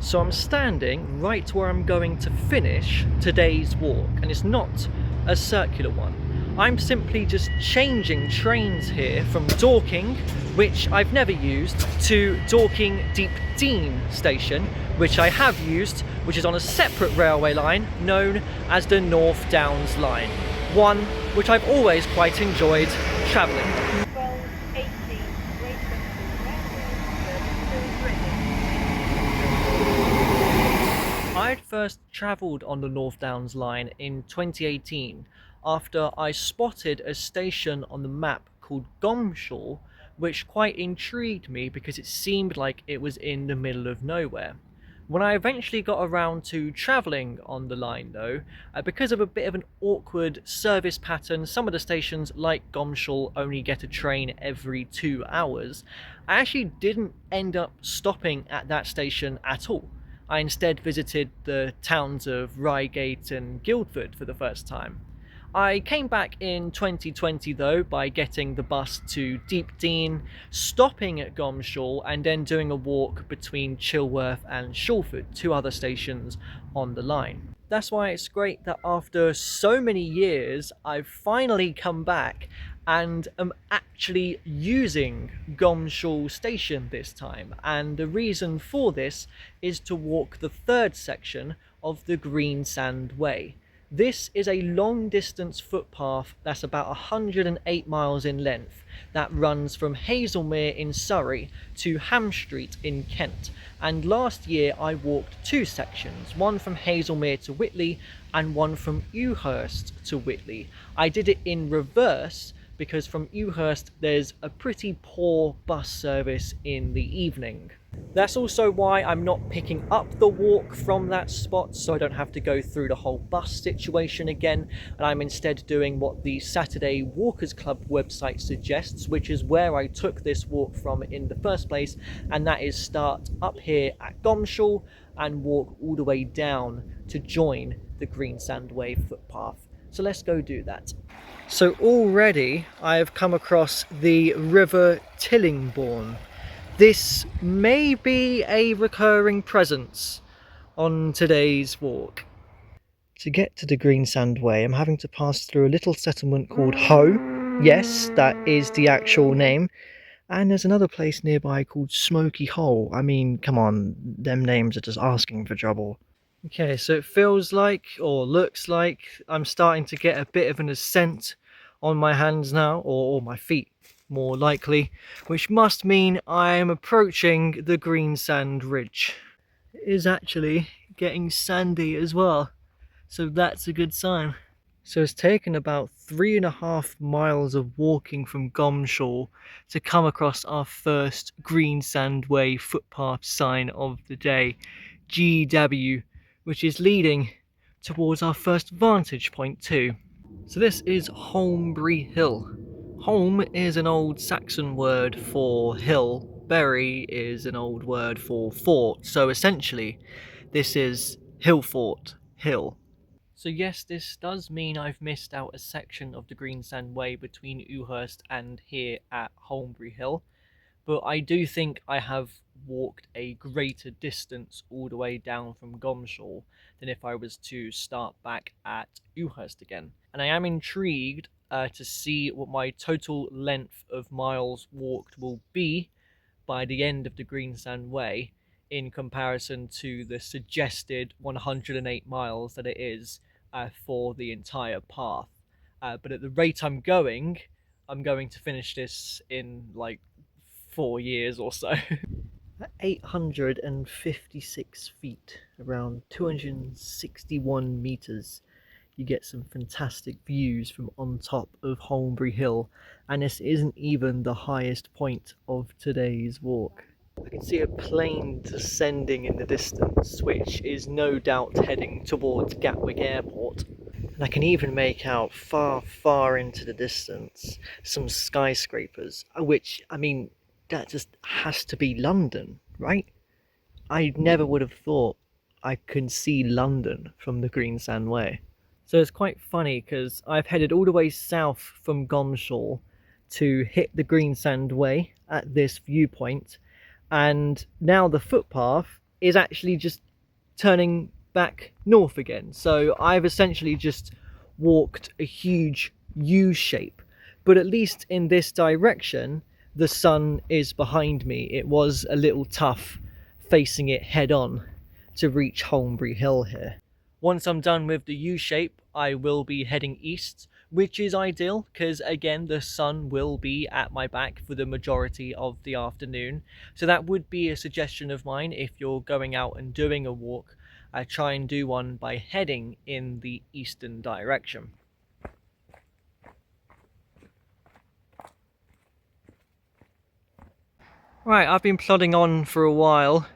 So I'm standing right where I'm going to finish today's walk, and it's not a circular one. I'm simply just changing trains here from Dorking, which I've never used, to Dorking Deep Dean station, which I have used, which is on a separate railway line known as the North Downs line, one which I've always quite enjoyed travelling. I'd first travelled on the North Downs line in 2018 after I spotted a station on the map called Gomshall, which quite intrigued me because it seemed like it was in the middle of nowhere. When I eventually got around to travelling on the line though, because of a bit of an awkward service pattern, some of the stations like Gomshall only get a train every 2 hours, I actually didn't end up stopping at that station at all. I instead visited the towns of Reigate and Guildford for the first time. I came back in 2020 though by getting the bus to Deep Dean, stopping at Gomshall and then doing a walk between Chilworth and Shawford, two other stations on the line. That's why it's great that after so many years I've finally come back and am actually using Gomshall station this time, and the reason for this is to walk the third section of the Greensand Way. This is a long distance footpath that's about 108 miles in length that runs from Hazelmere in Surrey to Ham Street in Kent, and last year I walked two sections, one from Hazelmere to Whitley and one from Ewhurst to Whitley. I did it in reverse because from Ewhurst there's a pretty poor bus service in the evening. That's also why I'm not picking up the walk from that spot, so I don't have to go through the whole bus situation again, and I'm instead doing what the Saturday Walkers Club website suggests, which is where I took this walk from in the first place, and that is start up here at Gomshall and walk all the way down to join the Greensand Way footpath. So let's go do that. So already I have come across the River Tillingbourne. This may be a recurring presence on today's walk. To get to the Greensand Way, I'm having to pass through a little settlement called Hoe. Yes, that is the actual name. And there's another place nearby called Smoky Hole. I mean, come on, them names are just asking for trouble. Okay, so it feels like, or looks like, I'm starting to get a bit of an ascent on my hands now, or my feet more likely, which must mean I am approaching the Greensand Ridge. It is actually getting sandy as well, so that's a good sign. So it's taken about 3.5 miles of walking from Gomshall to come across our first Greensand Way footpath sign of the day, GW, which is leading towards our first vantage point too. So this is Holmbury Hill. Holm is an old Saxon word for hill, bury is an old word for fort, so essentially this is Hillfort Hill. So yes, this does mean I've missed out a section of the Greensand Way between Ewhurst and here at Holmbury Hill, but I do think I have walked a greater distance all the way down from Gomshall than if I was to start back at Ewhurst again. And I am intrigued to see what my total length of miles walked will be by the end of the Greensand Way in comparison to the suggested 108 miles that it is for the entire path. But at the rate I'm going to finish this in like 4 years or so. At 856 feet, around 261 meters, you get some fantastic views from on top of Holmbury Hill, and this isn't even the highest point of today's walk. I can see a plane descending in the distance, which is no doubt heading towards Gatwick Airport. And I can even make out far, far into the distance some skyscrapers, which, I mean, that just has to be London, right? I never would have thought I could see London from the Greensand Way. So it's quite funny because I've headed all the way south from Gomshall to hit the Greensand Way at this viewpoint, and now the footpath is actually just turning back north again. So I've essentially just walked a huge U shape, but at least in this direction the sun is behind me. It was a little tough facing it head on to reach Holmbury Hill here. Once I'm done with the U shape, I will be heading east, which is ideal because again the sun will be at my back for the majority of the afternoon. So that would be a suggestion of mine. If you're going out and doing a walk, try and do one by heading in the eastern direction. Right, I've been plodding on for a while.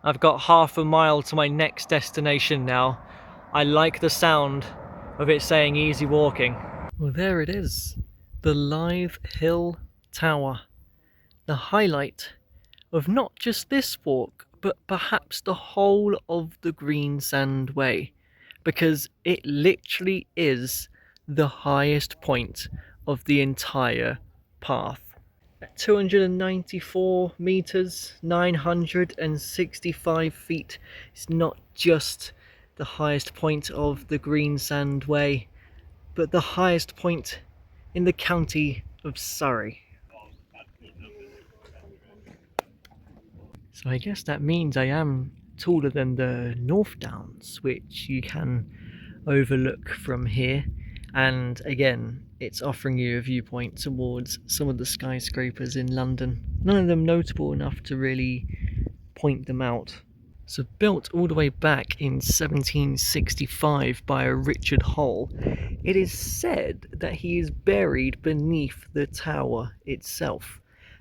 I've got half a mile to my next destination now. I like the sound of it saying easy walking. Well, there it is, the Live Hill Tower, the highlight of not just this walk, but perhaps the whole of the Greensand Way, because it literally is the highest point of the entire path. 294 meters, 965 feet. It's not just the highest point of the Greensand Way, but the highest point in the county of Surrey. So I guess that means I am taller than the North Downs, which you can overlook from here. And again, it's offering you a viewpoint towards some of the skyscrapers in London. None of them notable enough to really point them out. So built all the way back in 1765 by a Richard Hull, it is said that he is buried beneath the tower itself.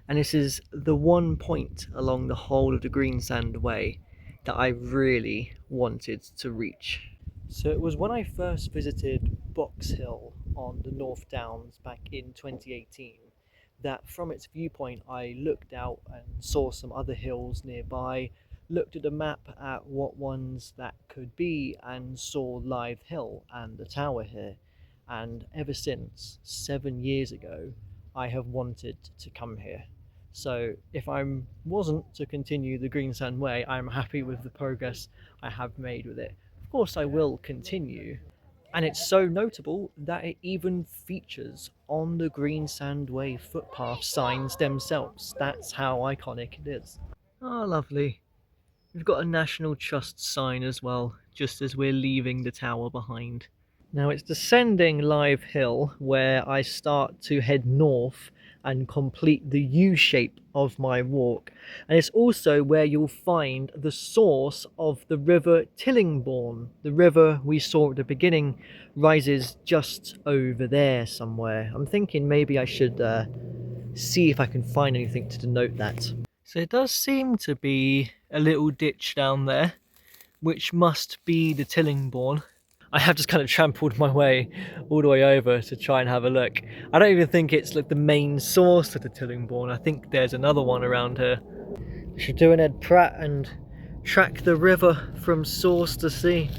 And this is the one point along the whole of the Greensand Way that I really wanted to reach. So it was when I first visited Box Hill on the North Downs back in 2018 that from its viewpoint I looked out and saw some other hills nearby, looked at a map at what ones that could be, and saw Live Hill and the tower here. And ever since, 7 years ago, I have wanted to come here. So if I wasn't to continue the Greensand Way, I'm happy with the progress I have made with it. Of course I will continue, and it's so notable that it even features on the Greensand Way footpath signs themselves. That's how iconic it is. Oh, lovely. We've got a National Trust sign as well, just as we're leaving the tower behind. Now it's descending Live Hill where I start to head north and complete the U shape of my walk, and it's also where you'll find the source of the river Tillingbourne. The river we saw at the beginning rises just over there somewhere. I'm thinking maybe I should see if I can find anything to denote that. So it does seem to be a little ditch down there, which must be the Tillingbourne. I have just kind of trampled my way all the way over to try and have a look. I don't even think it's like the main source of the Tillingbourne. I think there's another one around here. I should do an Ed Pratt and track the river from source to sea.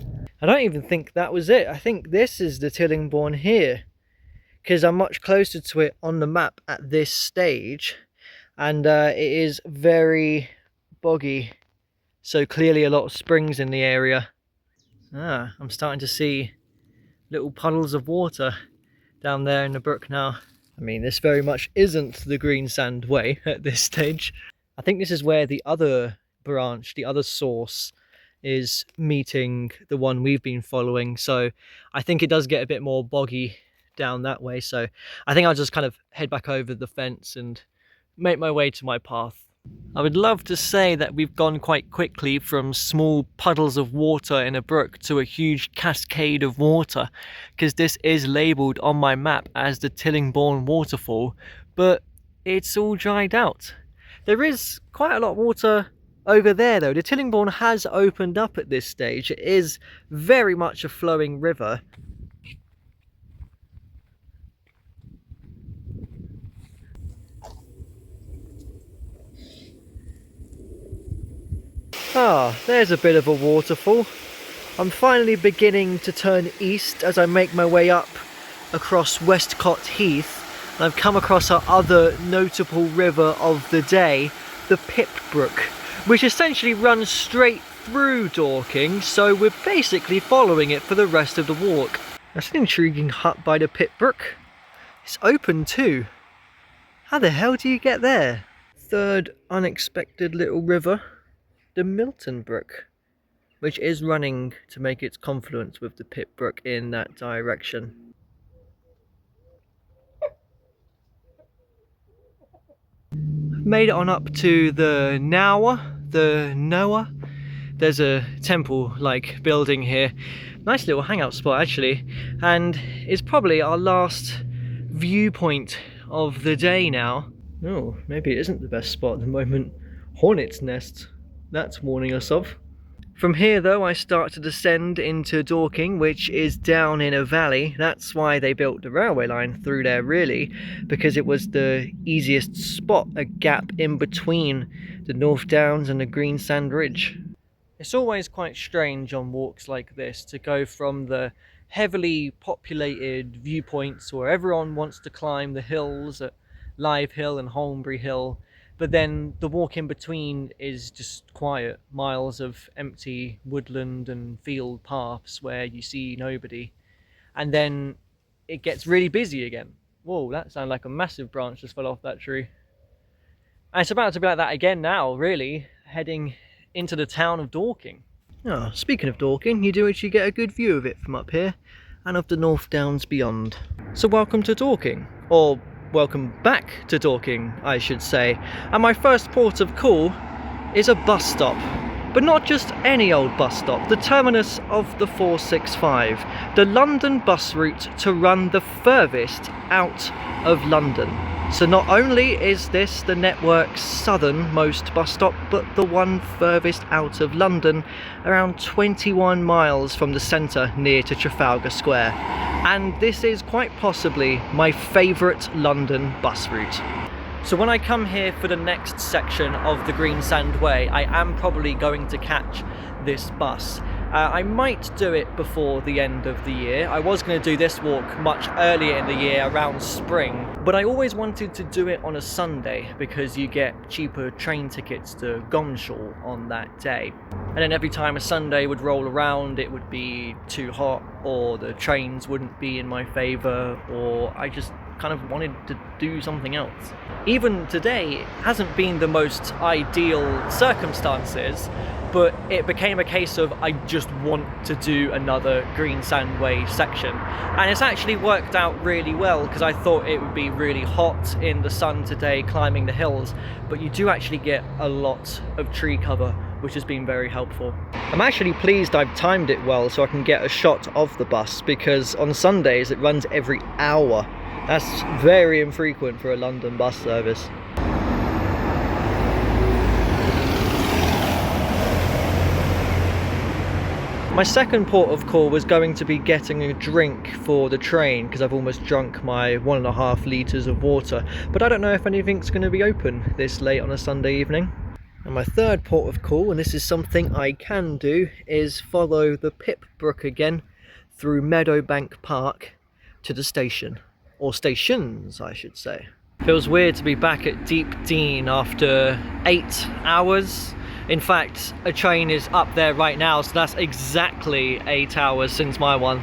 I don't even think that was it. I think this is the Tillingbourne here, because I'm much closer to it on the map at this stage, and it is very boggy. So clearly a lot of springs in the area. I'm starting to see little puddles of water down there in the brook now. I mean, this very much isn't the Greensand Way at this stage. I think this is where the other branch, the other source, is meeting the one we've been following. So I think it does get a bit more boggy down that way. So I think I'll just kind of head back over the fence and make my way to my path. I would love to say that we've gone quite quickly from small puddles of water in a brook to a huge cascade of water, because this is labelled on my map as the Tillingbourne waterfall, but it's all dried out. There is quite a lot of water over there though. The Tillingbourne has opened up at this stage. It is very much a flowing river. There's a bit of a waterfall. I'm finally beginning to turn east as I make my way up across Westcott Heath, and I've come across our other notable river of the day, the Pip Brook, which essentially runs straight through Dorking, so we're basically following it for the rest of the walk. That's an intriguing hut by the pit brook. It's open too. How the hell do you get there? Third unexpected little river, the Milton Brook, which is running to make its confluence with the Pit Brook in that direction. Made it on up to the Noah. There's a temple-like building here. Nice little hangout spot actually, and it's probably our last viewpoint of the day now. Oh, maybe it isn't the best spot at the moment. Hornet's nest, that's warning us of. From here though, I start to descend into Dorking, which is down in a valley. That's why they built the railway line through there really, because it was the easiest spot, a gap in between the North Downs and the Greensand Ridge. It's always quite strange on walks like this to go from the heavily populated viewpoints where everyone wants to climb the hills at Live Hill and Holmbury Hill, but then the walk in between is just quiet, miles of empty woodland and field paths where you see nobody, and then it gets really busy again. Whoa, that sounded like a massive branch just fell off that tree. And it's about to be like that again now, really, heading into the town of Dorking. Oh, speaking of Dorking, you do actually get a good view of it from up here, and of the North Downs beyond. So welcome to Dorking, or welcome back to Dorking, I should say. And my first port of call is a bus stop. But not just any old bus stop, the terminus of the 465, the London bus route to run the furthest out of London. So not only is this the network's southernmost bus stop, but the one furthest out of London, around 21 miles from the centre near to Trafalgar Square. And this is quite possibly my favourite London bus route. So when I come here for the next section of the Greensand Way, I am probably going to catch this bus. I might do it before the end of the year. I was going to do this walk much earlier in the year, around spring, but I always wanted to do it on a Sunday because you get cheaper train tickets to Gomshall on that day. And then every time a Sunday would roll around, it would be too hot, or the trains wouldn't be in my favour, or I just kind of wanted to do something else. Even today hasn't been the most ideal circumstances, but it became a case of I just want to do another Greensand Way section. And it's actually worked out really well, because I thought it would be really hot in the sun today climbing the hills, but you do actually get a lot of tree cover, which has been very helpful. I'm actually pleased I've timed it well so I can get a shot of the bus, because on Sundays it runs every hour. That's very infrequent for a London bus service. My second port of call was going to be getting a drink for the train, because I've almost drunk my 1.5 litres of water, but I don't know if anything's going to be open this late on a Sunday evening. And my third port of call, and this is something I can do, is follow the Pit Brook again through Meadowbank Park to the station. Or stations, I should say. Feels weird to be back at Deep Dean after 8 hours. In fact, a train is up there right now, so that's exactly 8 hours since my one.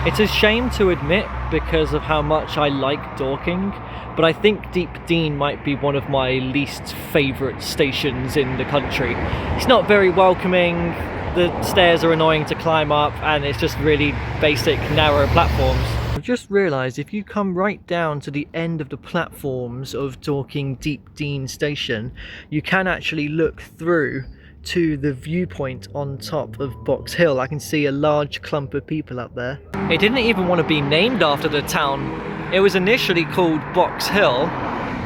It's a shame to admit because of how much I like Dorking, but I think Deep Dean might be one of my least favourite stations in the country. It's not very welcoming. The stairs are annoying to climb up, and it's just really basic, narrow platforms. I've just realised if you come right down to the end of the platforms of Dorking Deep Dean Station, you can actually look through to the viewpoint on top of Box Hill. I can see a large clump of people up there. It didn't even want to be named after the town. It was initially called Box Hill,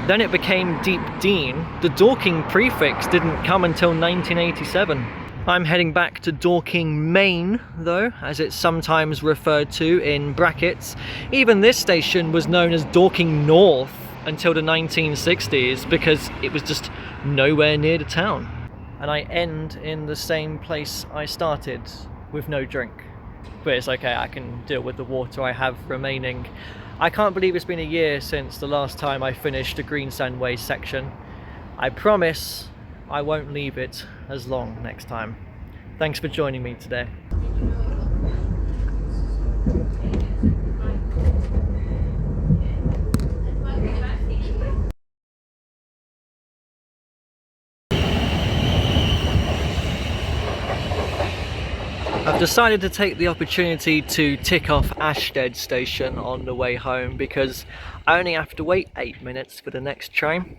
then it became Deep Dean. The Dorking prefix didn't come until 1987. I'm heading back to Dorking Main, though, as it's sometimes referred to in brackets. Even this station was known as Dorking North until the 1960s, because it was just nowhere near the town. And I end in the same place I started, with no drink. But it's okay, I can deal with the water I have remaining. I can't believe it's been a year since the last time I finished the Greensand Way section. I promise I won't leave it as long next time. Thanks for joining me today. I've decided to take the opportunity to tick off Ashstead station on the way home because I only have to wait 8 minutes for the next train.